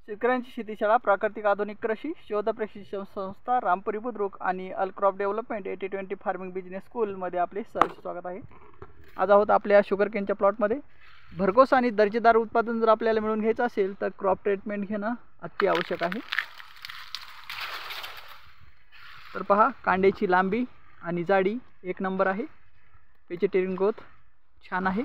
शेतकऱ्यांची शेतीशाळा प्राकृतिक आधुनिक कृषी शोध प्रशिक्षण संस्था रामपुरी बुद्रुक आणि अल क्रॉप डेव्हलपमेंट 80-20 फार्मिंग बिझनेस स्कूलमध्ये आपले सहर्ष स्वागत आहे। आज आहोत आपल्या शुगरकेनच्या प्लॉटमध्ये। भरघोस आणि दर्जेदार उत्पादन जर आपल्याला मिळवून घ्यायचं असेल तर क्रॉप ट्रीटमेंट घेणं अति आवश्यक आहे। तर पहा, कांड्याची लांबी आणि जाडी एक नंबर आहे। व्हेजिटेरियन ग्रोथ छान आहे।